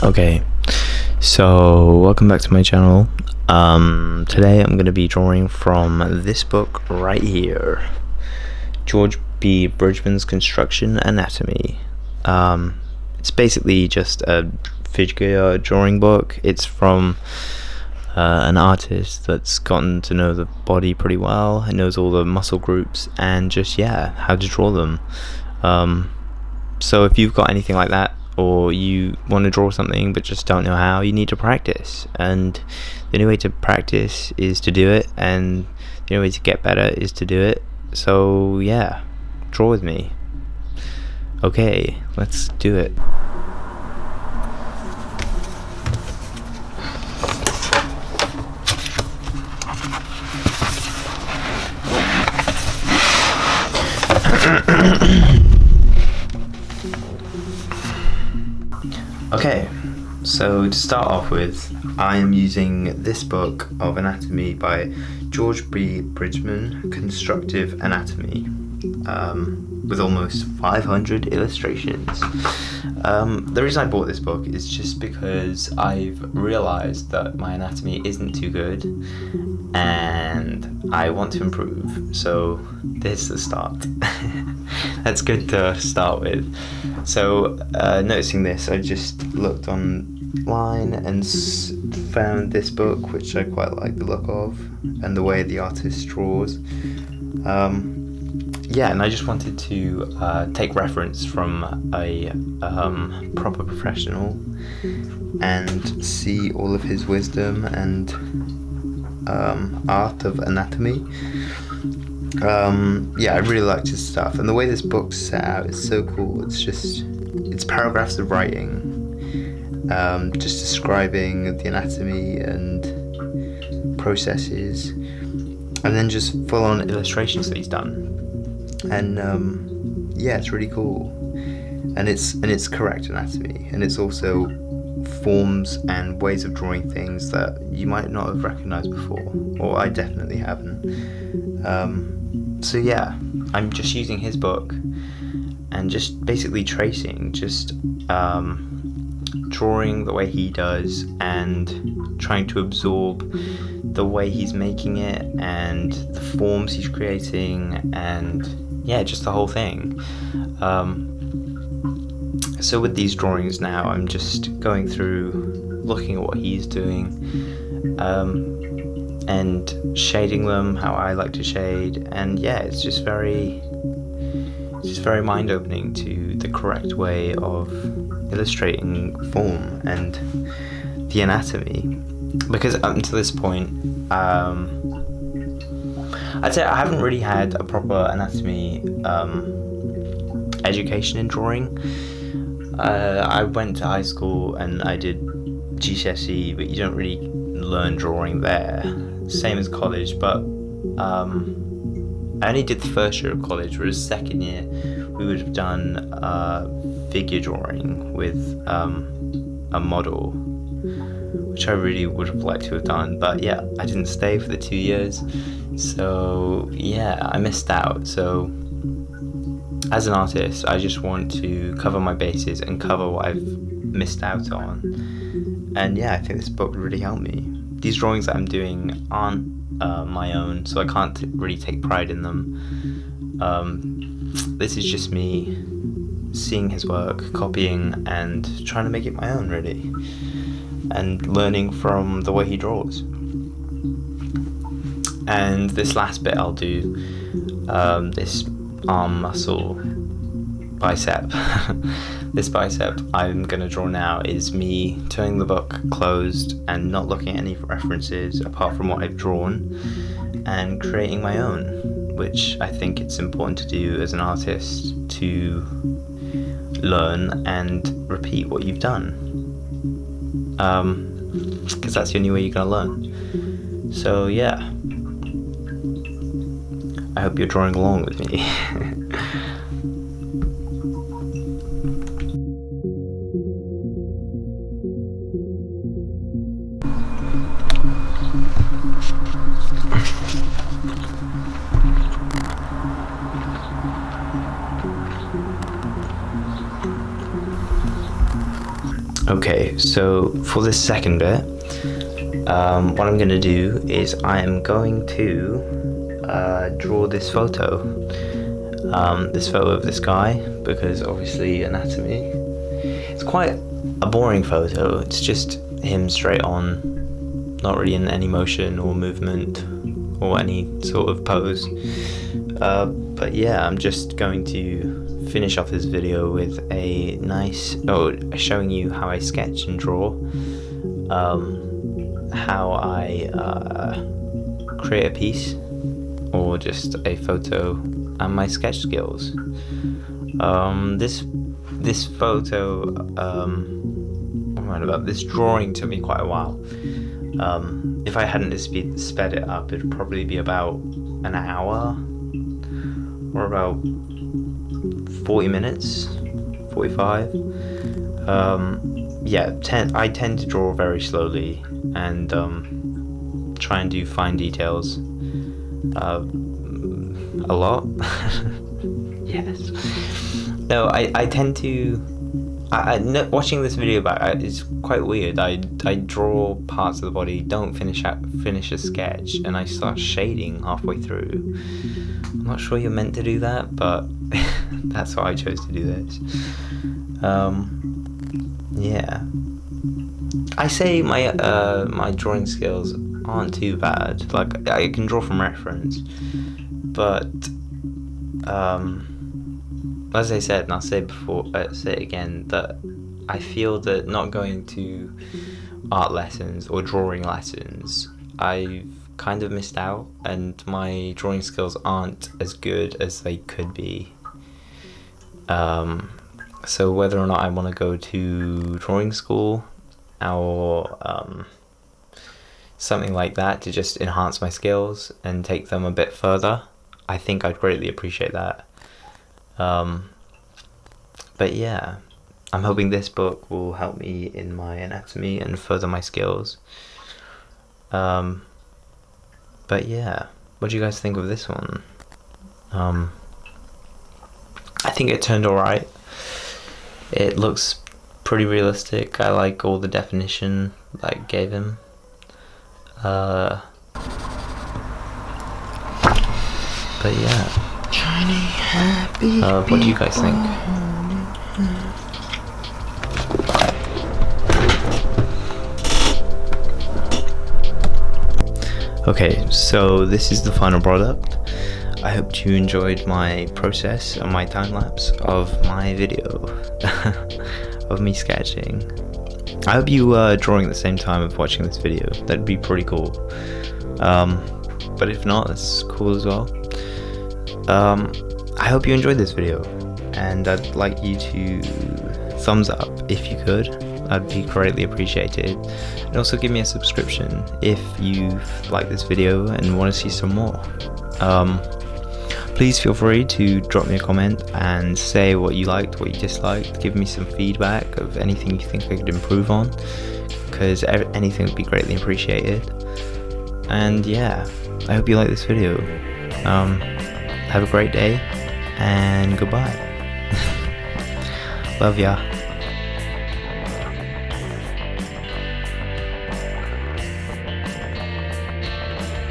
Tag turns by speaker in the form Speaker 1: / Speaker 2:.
Speaker 1: Okay, so welcome back to my channel. Today I'm going to be drawing from this book right here, George B. Bridgman's Construction Anatomy. It's basically just a figure drawing book. It's from an artist that's gotten to know the body pretty well and knows all the muscle groups and just how to draw them. So if you've got anything like that, or you want to draw something but just don't know how, you need to practice, and the only way to practice is to do it, and the only way to get better is to do it. So draw with me. Okay, let's do it. Okay, so to start off with, I am using this book of anatomy by George B. Bridgman, Constructive Anatomy, with almost 500 illustrations. The reason I bought this book is just because I've realized that my anatomy isn't too good and I want to improve, so this is the start. That's good to start with. So noticing this, I just looked online and found this book, which I quite like the look of and the way the artist draws. And I just wanted to take reference from a proper professional and see all of his wisdom and art of anatomy. I really liked his stuff, and the way this book's set out is so cool. It's paragraphs of writing, just describing the anatomy and processes, and then just full-on illustrations that he's done. And it's really cool, and it's correct anatomy, and it's also forms and ways of drawing things that you might not have recognized before, or I definitely haven't. I'm just using his book and just basically tracing, just drawing the way he does and trying to absorb the way he's making it and the forms he's creating, and just the whole thing. So with these drawings now, I'm just going through, looking at what he's doing, and shading them how I like to shade, and it's just very mind-opening to the correct way of illustrating form and the anatomy. Because up until this point, I'd say I haven't really had a proper anatomy education in drawing. I went to high school and I did GCSE, but you don't really learn drawing there, same as college. But I only did the first year of college, whereas second year we would have done figure drawing with a model, which I really would have liked to have done, but I didn't stay for the 2 years, so I missed out. So as an artist, I just want to cover my bases and cover what I've missed out on, and I think this book would really help me. These drawings that I'm doing aren't my own, so I can't really take pride in them. This is just me seeing his work, copying, and trying to make it my own, really, and learning from the way he draws. And this last bit I'll do, this arm muscle bicep. This bicep I'm going to draw now is me turning the book closed and not looking at any references apart from what I've drawn, and creating my own, which I think it's important to do as an artist, to learn and repeat what you've done, because that's the only way you're going to learn. So I hope you're drawing along with me. Okay, so for this second bit, what I'm going to do is I am going to draw this photo of this guy, because obviously anatomy. It's quite a boring photo. It's just him straight on, not really in any motion or movement or any sort of pose. But yeah, I'm just going to finish off this video with a nice, showing you how I sketch and draw, how I create a piece or just a photo, and my sketch skills. This photo, this drawing took me quite a while. If I hadn't sped it up, it'd probably be about an hour or about 40 minutes, 45. I tend to draw very slowly and try and do fine details a lot. Yes. No, I tend to. Watching this video back is quite weird. I draw parts of the body, don't finish a sketch, and I start shading halfway through. I'm not sure you're meant to do that, but that's why I chose to do this. Yeah. I say my my drawing skills aren't too bad. Like, I can draw from reference, but as I said, and I'll say it again, that I feel that not going to art lessons or drawing lessons, I've kind of missed out, and my drawing skills aren't as good as they could be. So whether or not I want to go to drawing school or something like that to just enhance my skills and take them a bit further, I think I'd greatly appreciate that. But yeah, I'm hoping this book will help me in my anatomy and further my skills. But yeah, what do you guys think of this one? I think it turned alright. It looks pretty realistic. I like all the definition that I gave him. But yeah. What do you guys think? Okay, so this is the final product. I hope you enjoyed my process and my time lapse of my video of me sketching. I hope you were drawing at the same time of watching this video. That'd be pretty cool. But if not, that's cool as well. I hope you enjoyed this video, and I'd like you to thumbs up if you could. That'd be greatly appreciated. And also give me a subscription if you like this video and want to see some more. Please feel free to drop me a comment and say what you liked, what you disliked. Give me some feedback of anything you think I could improve on, because anything would be greatly appreciated. And yeah, I hope you like this video. Have a great day, and goodbye. Love ya.